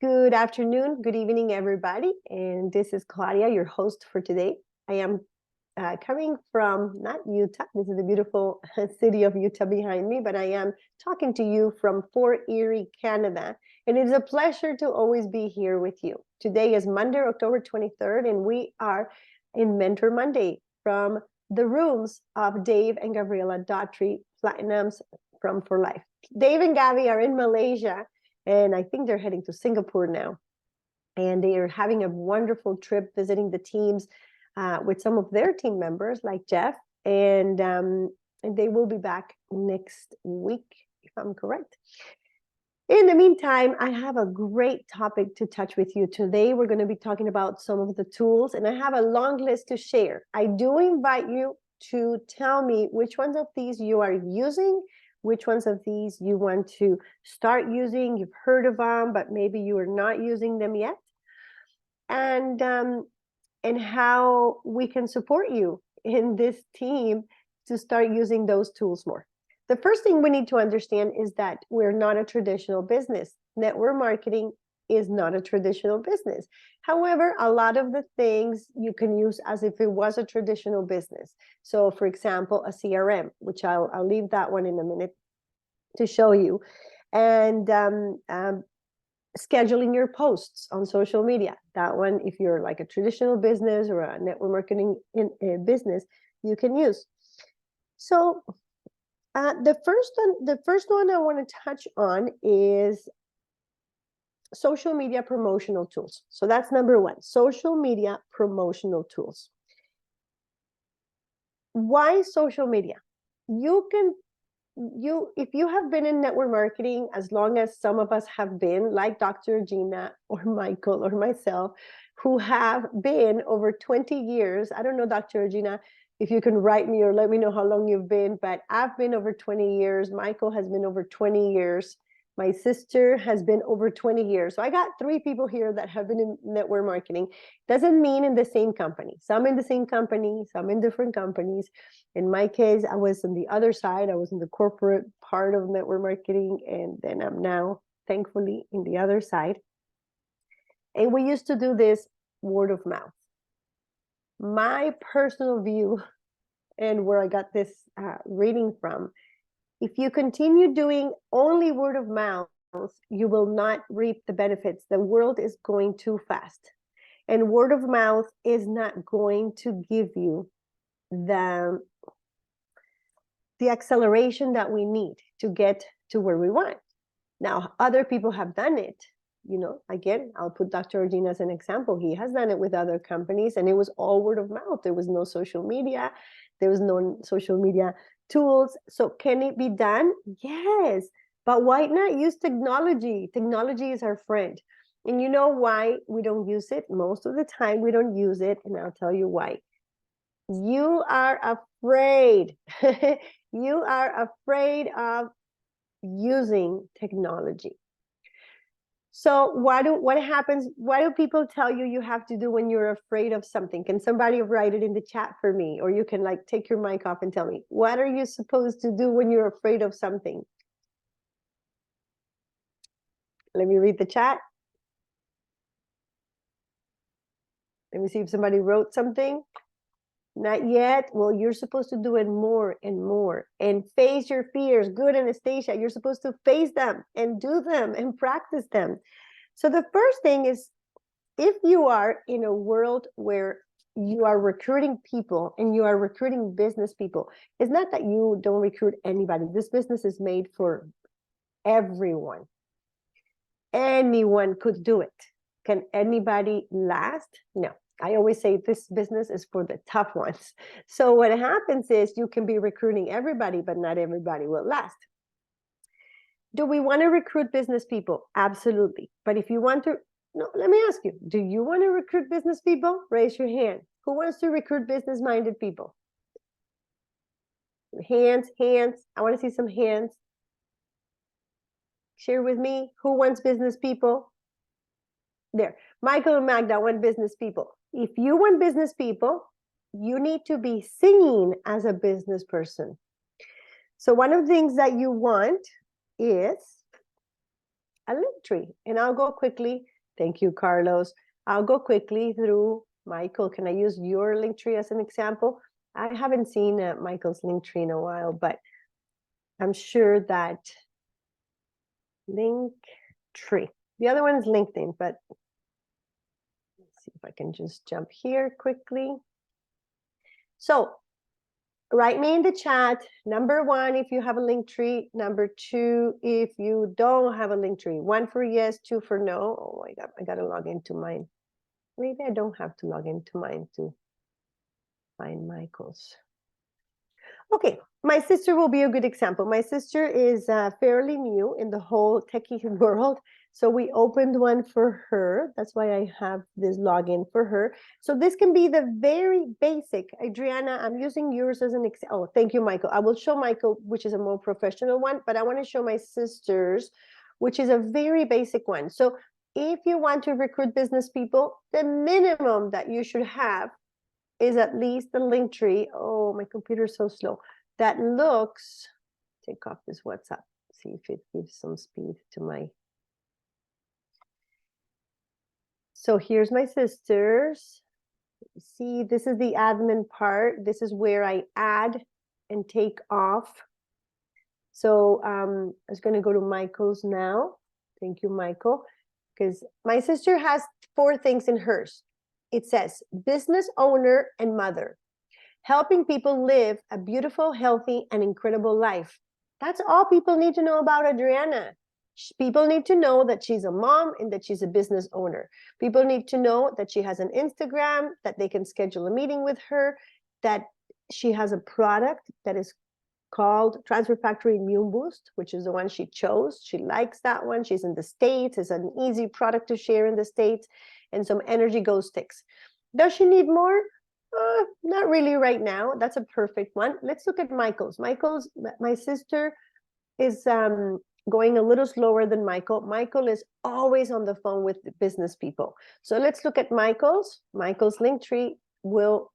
Good afternoon, good evening, everybody. And this is Claudia, your host for today. I am coming from not Utah. This is the beautiful city of Utah behind me, but I am talking to you from Fort Erie, Canada. And it is a pleasure to always be here with you. Today is Monday, October 23rd, and we are in Mentor Monday from the rooms of Dave and Gabriela Daughtry, Platinums from For Life. Dave and Gabby are in Malaysia, and I think they're heading to Singapore now. And they are having a wonderful trip visiting the teams with some of their team members like Jeff. And they will be back next week, if I'm correct. In the meantime, I have a great topic to touch with you. Today, we're going to be talking about some of the tools, and I have a long list to share. I do invite you to tell me which ones of these you are using, which ones of these you want to start using. You've heard of them, but maybe you are not using them yet. And how we can support you in this team to start using those tools more. The first thing we need to understand is that we're not a traditional business. Network marketing is not a traditional business. However, a lot of the things you can use as if it was a traditional business. So for example, a CRM, which I'll leave that one in a minute to show you. And scheduling your posts on social media. That one, if you're like a traditional business or a network marketing business, you can use. So the first one I want to touch on is social media promotional tools. So that's number one, social media promotional tools. Why social media? If you have been in network marketing as long as some of us have been, like Dr. Gina or Michael or myself, who have been over 20 years. I don't know, Dr. Gina, if you can write me or let me know how long you've been, but I've been over 20 years. Michael has been over 20 years. My sister has been over 20 years. So I got 3 people here that have been in network marketing. Doesn't mean in the same company. Some in the same company, some in different companies. In my case, I was on the other side. I was in the corporate part of network marketing, and then I'm now, thankfully, in the other side. And we used to do this word of mouth. My personal view, and where I got this reading from, if you continue doing only word of mouth, you will not reap the benefits. The world is going too fast. And word of mouth is not going to give you the acceleration that we need to get to where we want. Now, other people have done it. You know, again, I'll put Dr. Orgina as an example. He has done it with other companies, and it was all word of mouth. There was no social media. There was no social media tools. So can it be done? Yes. But why not use technology? Technology is our friend. And you know why we don't use it? Most of the time we don't use it, and I'll tell you why. You are afraid. You are afraid of using technology. So what happens? What do people tell you you have to do when you're afraid of something? Can somebody write it in the chat for me? Or you can like take your mic off and tell me, what are you supposed to do when you're afraid of something? Let me read the chat. Let me see if somebody wrote something. Not yet. Well, you're supposed to do it more and more and face your fears. Good, Anastasia. You're supposed to face them and do them and practice them. So the first thing is, if you are in a world where you are recruiting people and you are recruiting business people, it's not that you don't recruit anybody. This business is made for everyone. Anyone could do it. Can anybody last? No. I always say this business is for the tough ones. So what happens is you can be recruiting everybody, but not everybody will last. Do we want to recruit business people? Absolutely. But if you want to, no, let me ask you, do you want to recruit business people? Raise your hand. Who wants to recruit business-minded people? Hands. I want to see some hands. Share with me. Who wants business people? There. Michael and Magda want business people. If you want business people, you need to be seen as a business person. So one of the things that you want is a link tree. And I'll go quickly Thank you, Carlos. I'll go quickly through Michael. Can I use your link tree as an example? I haven't seen Michael's link tree in a while, but I'm sure that link tree. The other one is LinkedIn, but let's see if I can just jump here quickly. So write me in the chat, number 1, if you have a link tree, number 2, if you don't have a link tree. 1 for yes, 2 for no. Oh my God, I gotta log into mine. Maybe I don't have to log into mine to find Michael's. Okay, my sister will be a good example. My sister is fairly new in the whole techie world. So we opened one for her. That's why I have this login for her. So this can be the very basic. Adriana, I'm using yours as an example. Oh, thank you, Michael. I will show Michael, which is a more professional one, but I want to show my sister's, which is a very basic one. So if you want to recruit business people, the minimum that you should have is at least the link tree. Oh, my computer's so slow. That looks, take off this WhatsApp, see if it gives some speed to my. So here's my sister's. See, this is the admin part. This is where I add and take off. So I was going to go to Michael's now. Thank you, Michael. Because my sister has 4 things in hers. It says business owner and mother, helping people live a beautiful, healthy, and incredible life. That's all people need to know about Adriana. People need to know that she's a mom and that she's a business owner. People need to know that she has an Instagram, that they can schedule a meeting with her, that she has a product that is called Transfer Factory Immune Boost, which is the one she chose. She likes that one. She's in the States. It's an easy product to share in the States, and some Energy Go sticks. Does she need more? Not really right now. That's a perfect one. Let's look at Michael's. My sister is going a little slower than Michael. Michael is always on the phone with business people. So let's look at Michael's. Michael's link tree will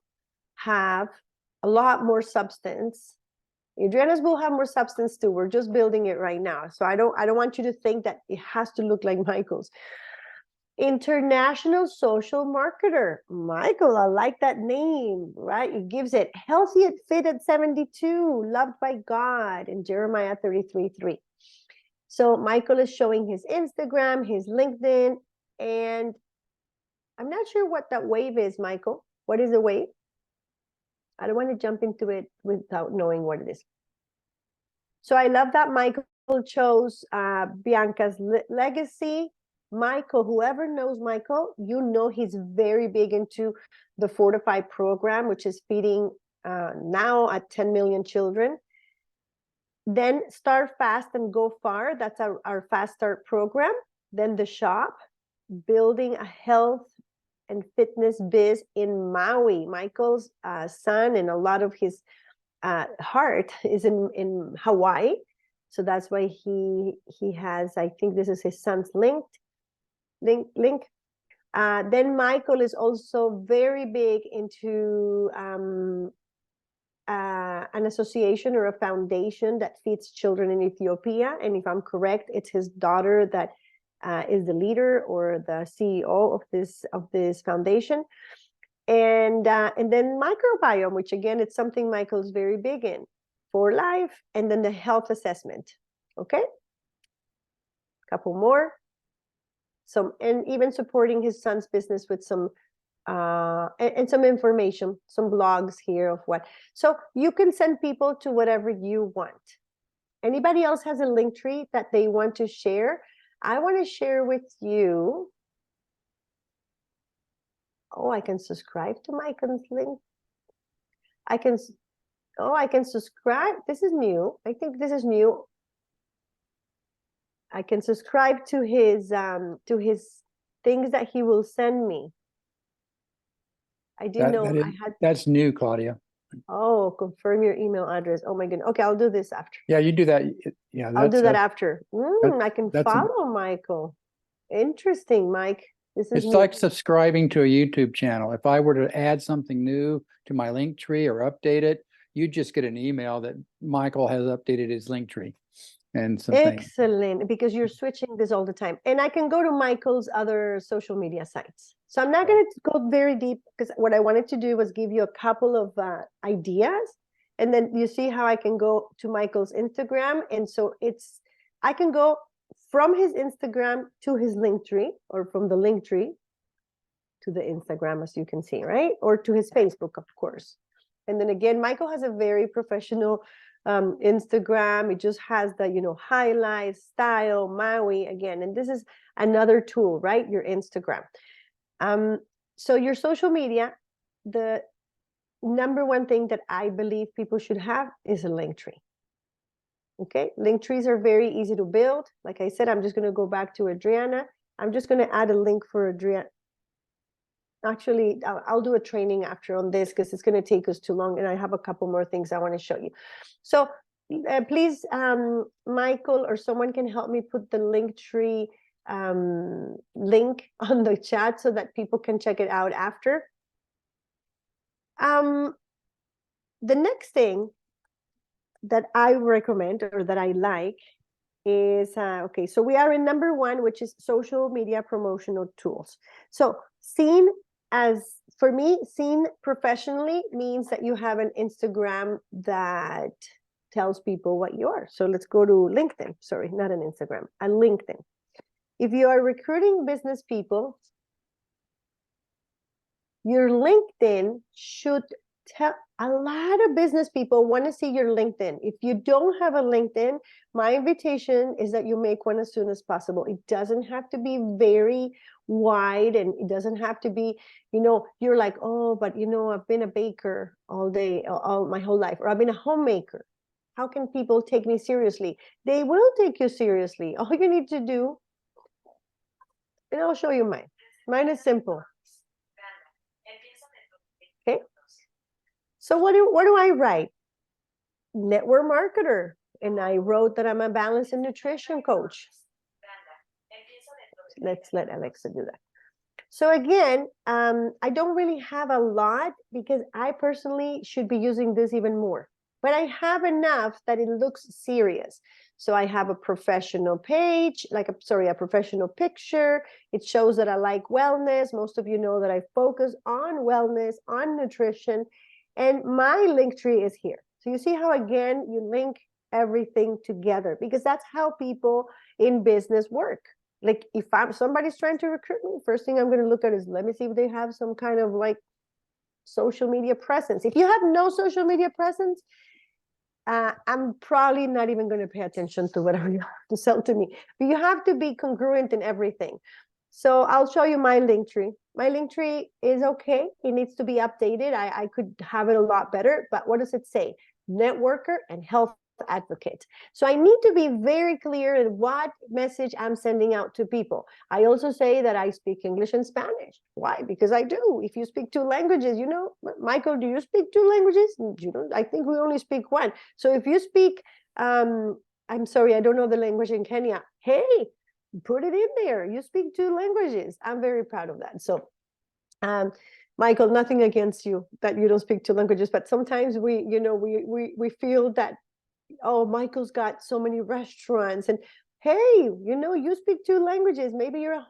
have a lot more substance. Adriana's will have more substance too. We're just building it right now. So I don't want you to think that it has to look like Michael's. International social marketer. Michael, I like that name, right? It gives it healthy and fit at 72, loved by God, in Jeremiah 33:3. So Michael is showing his Instagram, his LinkedIn, and I'm not sure what that wave is, Michael. What is the wave? I don't want to jump into it without knowing what it is. So I love that Michael chose Bianca's legacy. Michael, whoever knows Michael, you know he's very big into the Fortify program, which is feeding now at 10 million children. Then Start Fast and Go Far. That's our Fast Start program. Then the shop, building a health and fitness biz in Maui. Michael's son and a lot of his heart is in Hawaii. So that's why he has, I think this is his son's link. Then Michael is also very big into an association or a foundation that feeds children in Ethiopia. And if I'm correct, it's his daughter that is the leader or the CEO of this foundation. And then microbiome, which again, it's something Michael's very big in, for life, and then the health assessment. Okay, couple more. And even supporting his son's business with some and some information, some blogs here of what. So you can send people to whatever you want. Anybody else has a link tree that they want to share? I want to share with you. Oh, I can subscribe to Michael's link. I can subscribe. This is new. I think this is new. I can subscribe to his things that he will send me. I didn't know I had. That's new, Claudia. Oh, confirm your email address. Oh my goodness. Okay, I'll do this after. Yeah, you do that. Yeah, I'll do that after. I can follow Michael. Interesting, Mike. It's like subscribing to a YouTube channel. If I were to add something new to my link tree or update it, you just get an email that Michael has updated his link tree. and some things. Excellent, because you're switching this all the time. And I can go to Michael's other social media sites. So I'm not going to go very deep, because what I wanted to do was give you a couple of ideas. And then you see how I can go to Michael's Instagram. And so I can go from his Instagram to his link tree, or from the link tree to the Instagram, as you can see, right? Or to his Facebook, of course. And then again, Michael has a very professional Instagram. It just has the, highlights, style, Maui again. And this is another tool, right? Your Instagram. So your social media, the number one thing that I believe people should have is a link tree. Okay, link trees are very easy to build. Like I said, I'm just going to go back to Adriana. I'm just going to add a link for Adriana. Actually, I'll do a training after on this, because it's going to take us too long, and I have a couple more things I want to show you. So please, Michael or someone can help me put the link tree link on the chat so that people can check it out after. The next thing that I recommend, or that I like, is okay, so we are in number 1, which is social media promotional tools. So for me, seen professionally means that you have an Instagram that tells people what you are. So let's go to LinkedIn. Sorry, not an Instagram, a LinkedIn. If you are recruiting business people, your LinkedIn should tell. A lot of business people want to see your LinkedIn. If you don't have a LinkedIn, my invitation is that you make one as soon as possible. It doesn't have to be very wide, and it doesn't have to be, you're like, oh, but I've been a baker all day, all my whole life, or I've been a homemaker. How can people take me seriously? They will take you seriously. All you need to do, and I'll show you mine. Mine is simple. Okay. So what do I write? Network marketer. And I wrote that I'm a balance and nutrition coach. Let's let Alexa do that. So again, I don't really have a lot, because I personally should be using this even more. But I have enough that it looks serious. So I have a professional page, a professional picture. It shows that I like wellness. Most of you know that I focus on wellness, on nutrition. And my link tree is here. So you see how, again, you link everything together, because that's how people in business work. Like, if somebody's trying to recruit me, first thing I'm going to look at is, let me see if they have some kind of social media presence. If you have no social media presence, I'm probably not even going to pay attention to whatever you have to sell to me. But you have to be congruent in everything. So I'll show you my link tree. My link tree is okay. It needs to be updated. I could have it a lot better. But what does it say? Networker and health advocate. So I need to be very clear in what message I'm sending out to people. I also say that I speak English and Spanish. Why? Because I do. If you speak 2 languages, Michael, do you speak 2 languages? I think we only speak 1. So if you speak, I'm sorry, I don't know the language in Kenya. Hey, put it in there. You speak 2 languages. I'm very proud of that. So, Michael, nothing against you that you don't speak 2 languages, but sometimes we feel that, oh, Michael's got so many restaurants, and hey, you speak 2 languages. Maybe you're a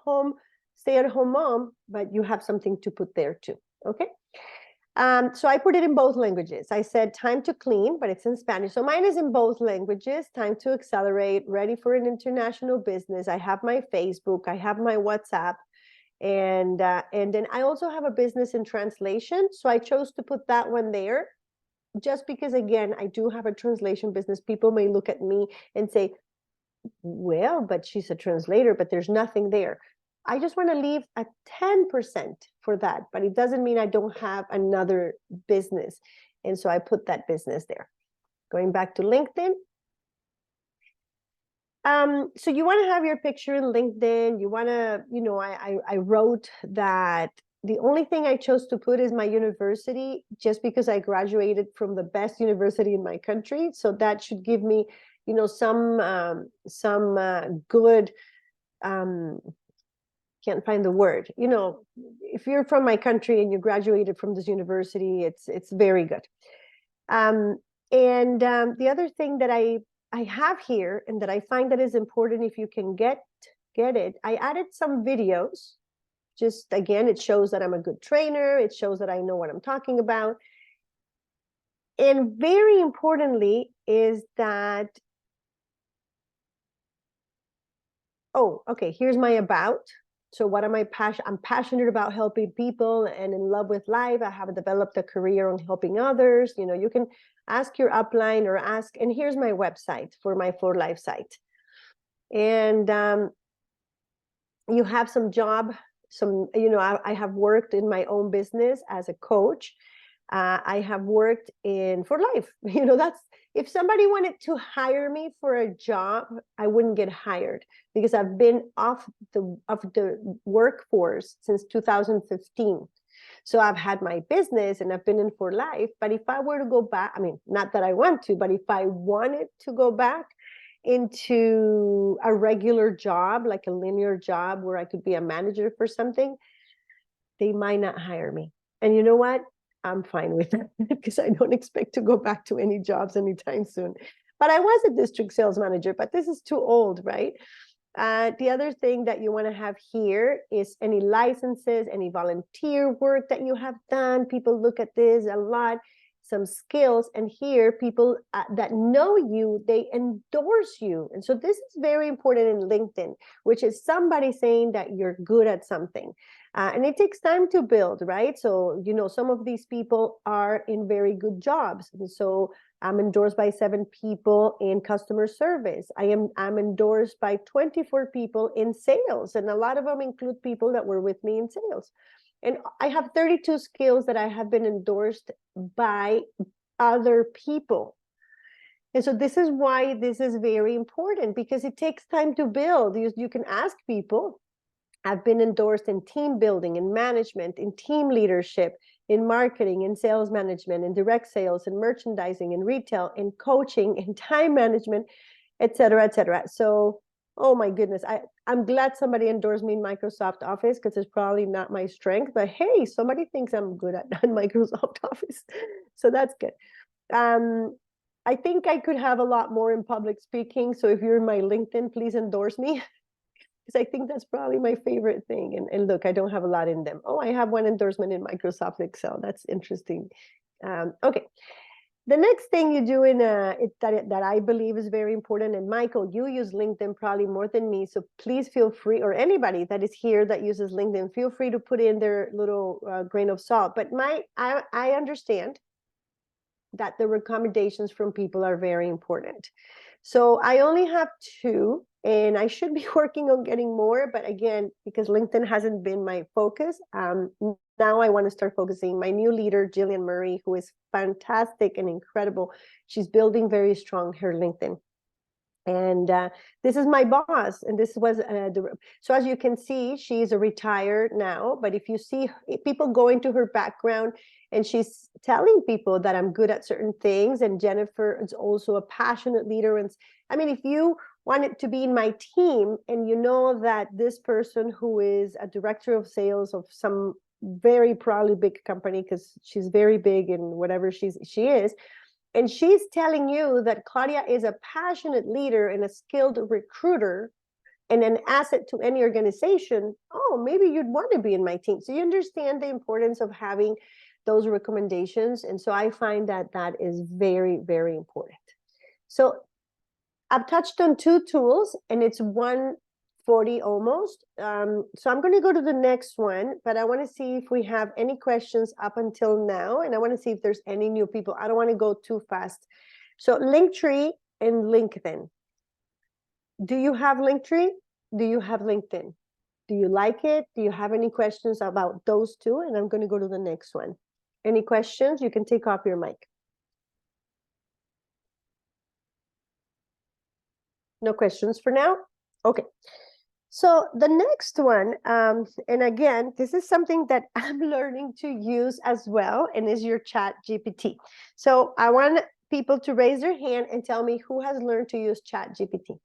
stay-at-home mom, but you have something to put there too. Okay. So I put it in both languages. I said time to clean, but it's in Spanish. So mine is in both languages. Time to accelerate, ready for an international business. I have my Facebook, I have my WhatsApp, and then I also have a business in translation. So I chose to put that one there, just because, again, I do have a translation business. People may look at me and say, well, but she's a translator, but there's nothing there. I just want to leave a 10% for that, but it doesn't mean I don't have another business. And so I put that business there. Going back to LinkedIn. So you want to have your picture in LinkedIn. You want to, I wrote that the only thing I chose to put is my university, just because I graduated from the best university in my country. So that should give me, some good, can't find the word, if you're from my country and you graduated from this university, it's very good. The other thing that I I have here, and that I find that is important if you can get it, I added some videos. Just again, it shows that I'm a good trainer. It shows that I know what I'm talking about. And very importantly is that, oh, okay, here's my about. So what am I passionate? I'm passionate about helping people and in love with life. I have developed a career on helping others. You know, you can ask your upline or ask, and here's my website for my For Life site. And you have some job, you know, I have worked in my own business as a coach. I have worked in For Life. You know, that's, if somebody wanted to hire me for a job, I wouldn't get hired because I've been off the workforce since 2015. So I've had my business and I've been in For Life. But if I were to go back, I mean, not that I want to, but if I wanted to go back into a regular job, like a linear job where I could be a manager for something, they might not hire me. And you know what? I'm fine with that because I don't expect to go back to any jobs anytime soon. But I was a district sales manager, but this is too old, right? The other thing that you want to have here is any licenses, any volunteer work that you have done. People look at this a lot, some skills. And here, people that know you, they endorse you. And so this is very important in LinkedIn, which is somebody saying that you're good at something. And it takes time to build, right? So, you know, some of these people are in very good jobs. And so I'm endorsed by 7 people in customer service. I'm endorsed by 24 people in sales. And a lot of them include people that were with me in sales. And I have 32 skills that I have been endorsed by other people. And so this is why this is very important, because it takes time to build. You can ask people. I've been endorsed in team building, in management, in team leadership, in marketing, in sales management, in direct sales, in merchandising, in retail, in coaching, in time management, et cetera, et cetera. So, oh my goodness, I'm glad somebody endorsed me in Microsoft Office because it's probably not my strength, but hey, somebody thinks I'm good at Microsoft Office. So that's good. I think I could have a lot more in public speaking. So if you're in my LinkedIn, please endorse me. Because I think that's probably my favorite thing. And look, I don't have a lot in them. Oh, I have one endorsement in Microsoft Excel. That's interesting. Okay. The next thing you do in that I believe is very important, and Michael, you use LinkedIn probably more than me, so please feel free, or anybody that is here that uses LinkedIn, feel free to put in their little grain of salt. But I understand that the recommendations from people are very important. So I only have 2, and I should be working on getting more. But again, because LinkedIn hasn't been my focus, now I want to start focusing. My new leader, Jillian Murray, who is fantastic and incredible, she's building very strong her LinkedIn. And this is my boss. And this was, so as you can see, she's a retired now. But if you see people go into her background, and she's telling people that I'm good at certain things. And Jennifer is also a passionate leader. And I mean, if you wanted to be in my team and you know that this person who is a director of sales of some very probably big company, because she's very big in whatever she is, and she's telling you that Claudia is a passionate leader and a skilled recruiter and an asset to any organization, oh, maybe you'd want to be in my team. So you understand the importance of having those recommendations. And so I find that that is very, very important. So I've touched on 2 tools, and it's 1:40 almost. So I'm going to go to the next one, but I want to see if we have any questions up until now. And I want to see if there's any new people. I don't want to go too fast. So Linktree and LinkedIn. Do you have Linktree? Do you have LinkedIn? Do you like it? Do you have any questions about those 2? And I'm going to go to the next one. Any questions? You can take off your mic. No questions for now? Okay. So the next one, and again, this is something that I'm learning to use as well, and is your Chat GPT. So I want people to raise their hand and tell me who has learned to use Chat GPT.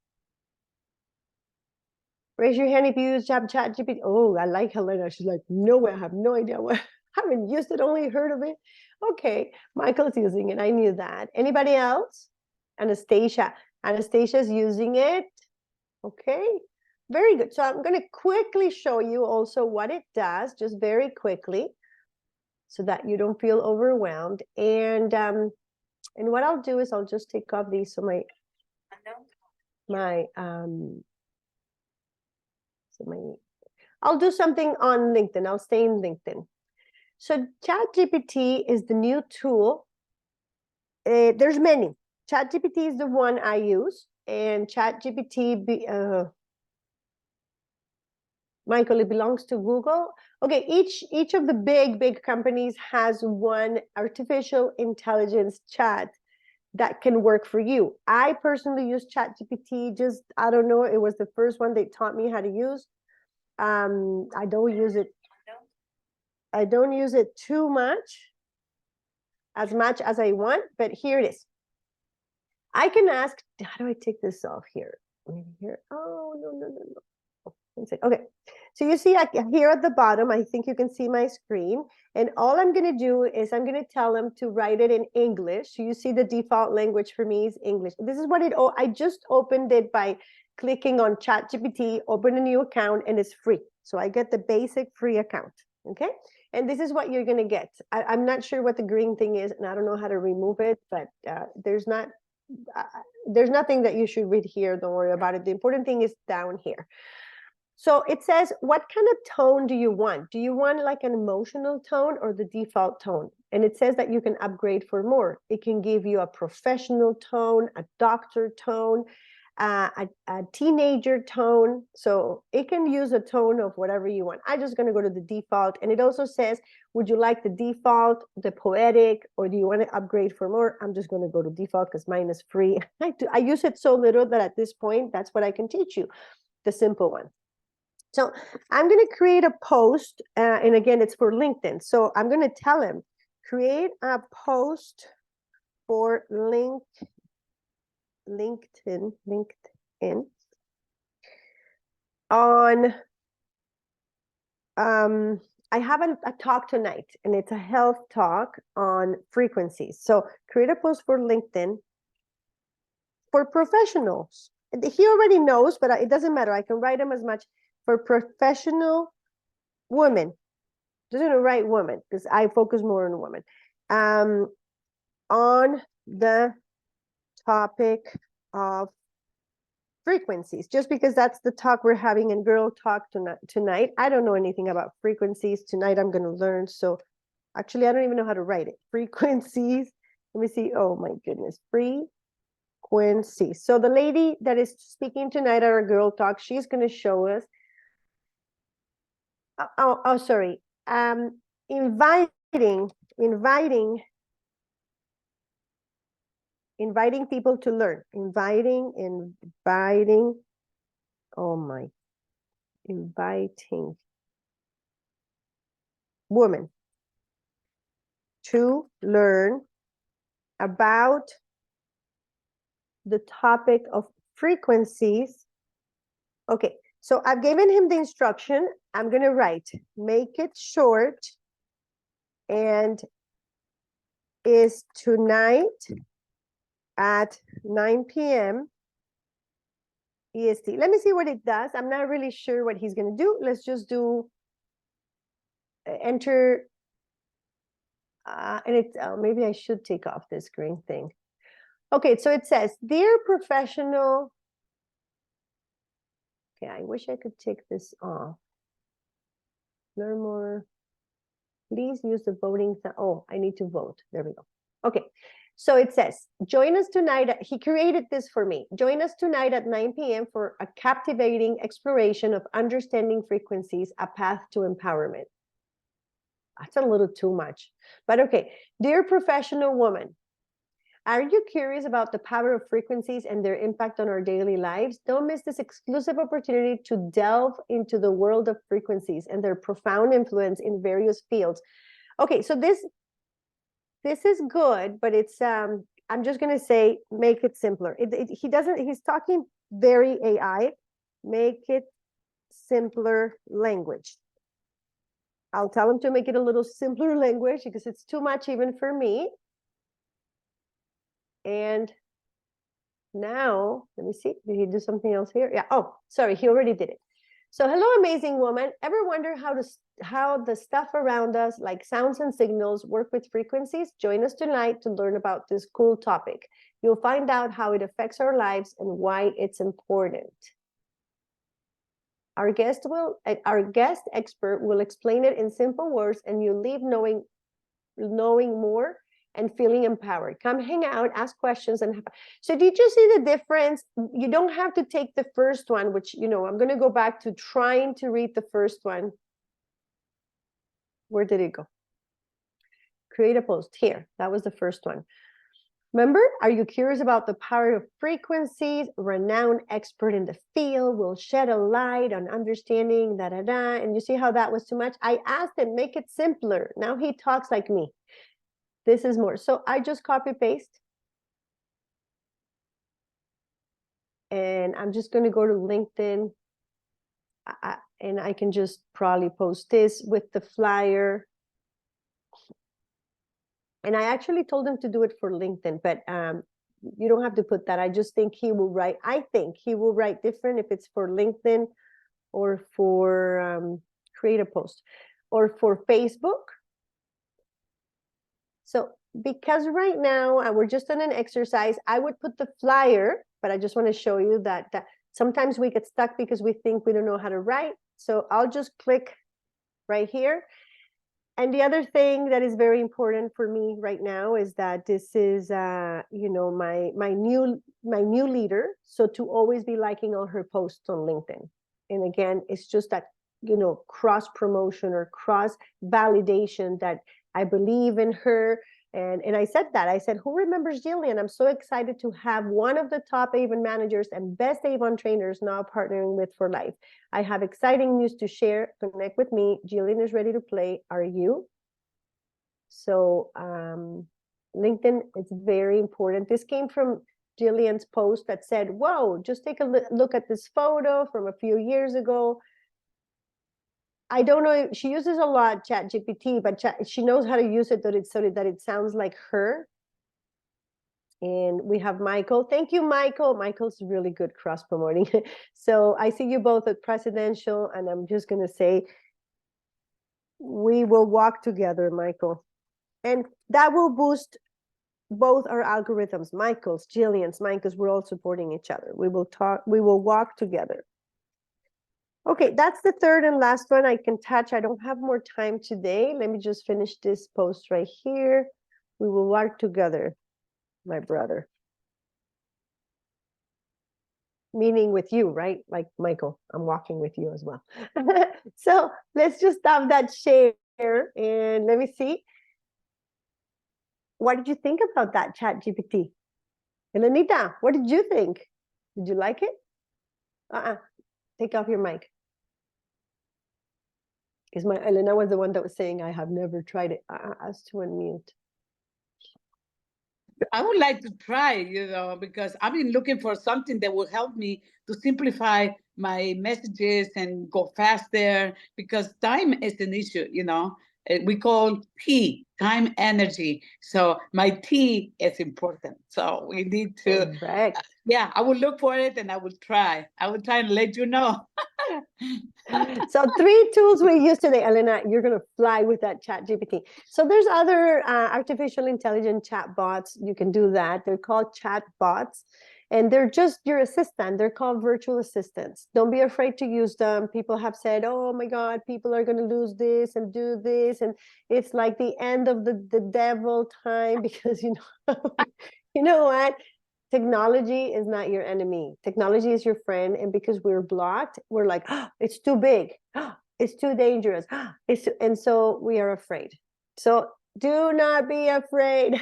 Raise your hand if you use Chat GPT. Oh, I like Helena. She's like, no, I have no idea what. I haven't used it, only heard of it. Okay, Michael's using it. I knew that. Anybody else? Anastasia. Anastasia's using it. Okay, very good. So I'm going to quickly show you also what it does, just very quickly, so that you don't feel overwhelmed. And what I'll do is I'll just take off these so I'll do something on LinkedIn. I'll stay in LinkedIn. So ChatGPT is the new tool. There's many. ChatGPT is the one I use, and ChatGPT, Michael, it belongs to Google. Okay, each of the big companies has one artificial intelligence chat that can work for you. I personally use ChatGPT, just, I don't know, it was the first one they taught me how to use. I don't use it too much, as much as I want, but here it is. I can ask, how do I take this off here? Maybe here. Oh, no. Okay, so you see here at the bottom, I think you can see my screen. And all I'm going to do is I'm going to tell them to write it in English. So you see the default language for me is English. This is what I just opened it by clicking on ChatGPT, open a new account, and it's free. So I get the basic free account. Okay. And this is what you're going to get. I'm not sure what the green thing is, and I don't know how to remove it, but there's nothing that you should read here. Don't worry about it. The important thing is down here. So it says, what kind of tone do you want? Do you want like an emotional tone or the default tone? And it says that you can upgrade for more. It can give you a professional tone, a doctor tone, a teenager tone. So it can use a tone of whatever you want. I'm just going to go to the default. And it also says, would you like the default, the poetic, or do you want to upgrade for more? I'm just going to go to default because mine is free. I use it so little that at this point, that's what I can teach you, the simple one. So I'm going to create a post, and again, it's for LinkedIn. So I'm going to tell him, create a post for LinkedIn on, I have a talk tonight, and it's a health talk on frequencies. So create a post for LinkedIn for professionals. He already knows, but it doesn't matter. I can write him as much. For professional women, doesn't write women because I focus more on women, on the topic of frequencies, just because that's the talk we're having in Girl Talk tonight. I don't know anything about frequencies. Tonight I'm going to learn. So actually, I don't even know how to write it. Frequencies. Let me see. Oh my goodness. Frequencies. So the lady that is speaking tonight at our Girl Talk, she's going to show us. Sorry. Inviting people to learn. Inviting. Oh my. Inviting women to learn about the topic of frequencies. Okay. So I've given him the instruction. I'm going to write, make it short, and is tonight at 9 p.m. EST. Let me see what it does. I'm not really sure what he's going to do. Let's just do enter. And it's maybe I should take off this green thing. Okay, so it says, dear professional. Okay, I wish I could take this off. Learn more. Please use the voting. Oh, I need to vote. There we go. Okay, so it says, join us tonight. He created this for me. Join us tonight at 9 p.m. for a captivating exploration of understanding frequencies, a path to empowerment. That's a little too much, but okay. Dear professional woman, are you curious about the power of frequencies and their impact on our daily lives? Don't miss this exclusive opportunity to delve into the world of frequencies and their profound influence in various fields. Okay, so this is good, but it's I'm just going to say make it simpler. He's talking very AI. Make it simpler language. I'll tell him to make it a little simpler language because it's too much even for me. And Now, let me see. Did he do something else here? Yeah. Oh, sorry. He already did it. So, hello, amazing woman. Ever wonder how the stuff around us, like sounds and signals, work with frequencies? Join us tonight to learn about this cool topic. You'll find out how it affects our lives and why it's important. Our guest expert will explain it in simple words, and you leave knowing more and feeling empowered. Come hang out, ask questions, and so did you see the difference? You don't have to take the first one, which, I'm going to go back to trying to read the first one. Where did it go? Create a post here. That was the first one. Remember, are you curious about the power of frequencies? Renowned expert in the field will shed a light on understanding, and you see how that was too much? I asked him, make it simpler. Now he talks like me. This is more. So I just copy paste. And I'm just going to go to LinkedIn. And I can just probably post this with the flyer. And I actually told him to do it for LinkedIn, but you don't have to put that. I just think he will write. I think he will write different if it's for LinkedIn or for create a post or for Facebook. So because right now we're just on an exercise, I would put the flyer, but I just want to show you that sometimes we get stuck because we think we don't know how to write. So I'll just click right here. And the other thing that is very important for me right now is that this is, my new leader. So to always be liking all her posts on LinkedIn. And again, it's just that, cross promotion or cross validation that I believe in her. And I said that. I said, who remembers Jillian? I'm so excited to have one of the top Avon managers and best Avon trainers now partnering with for life. I have exciting news to share. Connect with me. Jillian is ready to play. Are you? So LinkedIn is very important. This came from Jillian's post that said, whoa, just take a look at this photo from a few years ago. I don't know, she uses a lot ChatGPT, but she knows how to use it so that it sounds like her. And we have Michael. Thank you, Michael. Michael's really good cross-promoting. So I see you both at Presidential, and I'm just going to say, we will walk together, Michael. And that will boost both our algorithms, Michael's, Jillian's, mine, because we're all supporting each other. We will walk together. Okay, that's the third and last one I can touch. I don't have more time today. Let me just finish this post right here. We will work together, my brother. Meaning with you, right? Like Michael, I'm walking with you as well. So let's just stop that share and let me see. What did you think about that ChatGPT? Elenita, what did you think? Did you like it? Take off your mic. Because Elena was the one that was saying, I have never tried it. Ask to unmute. I would like to try, because I've been looking for something that will help me to simplify my messages and go faster, because time is an issue, we call T, time energy. So my T is important. So we need to, yeah, I will look for it and I will try. I will try and let you know. So 3 tools we use today, Elena, you're going to fly with that ChatGPT. So there's other artificial intelligence chat bots. You can do that. They're called chat bots. And they're just your assistant. They're called virtual assistants. Don't be afraid to use them. People have said, oh my God, people are going to lose this and do this. And it's like the end of the devil time because, you know what? Technology is not your enemy. Technology is your friend. And because we're blocked, we're like, oh, it's too big. Oh, it's too dangerous. And so we are afraid. So do not be afraid.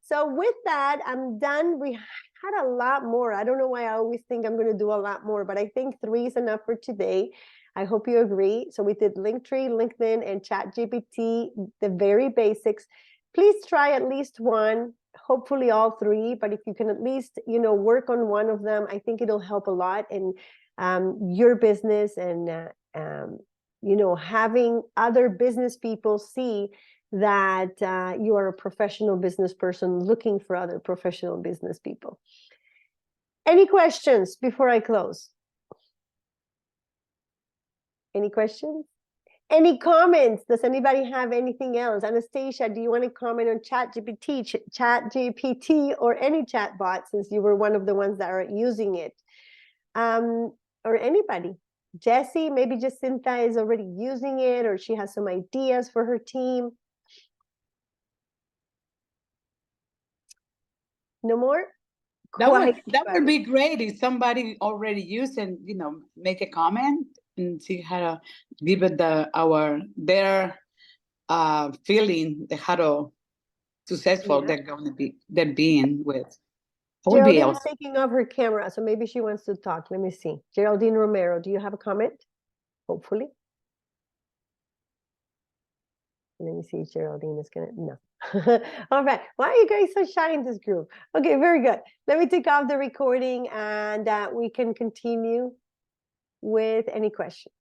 So with that, I'm done. We had a lot more. I don't know why I always think I'm going to do a lot more, but I think 3 is enough for today. I hope you agree. So we did Linktree, LinkedIn, and ChatGPT, the very basics. Please try at least one. Hopefully all 3, but if you can at least, work on one of them, I think it'll help a lot in your business and, having other business people see that you are a professional business person looking for other professional business people. Any questions before I close? Any questions? Any comments? Does anybody have anything else? Anastasia, do you want to comment on ChatGPT or any chat bot, since you were one of the ones that are using it? Or anybody? Jessie, maybe Jacinta is already using it, or she has some ideas for her team. No more? That would Quiet, that would everybody. be great if somebody already used and make a comment and see how to give it their feeling, how to successful Yeah. they're being with. It would be Geraldine is awesome. taking off her camera, so maybe she wants to talk. Let me see. Geraldine Romero, do you have a comment? Hopefully. Let me see if Geraldine is gonna, no. All right, why are you guys so shy in this group? Okay, very good. Let me take off the recording and we can continue with any questions.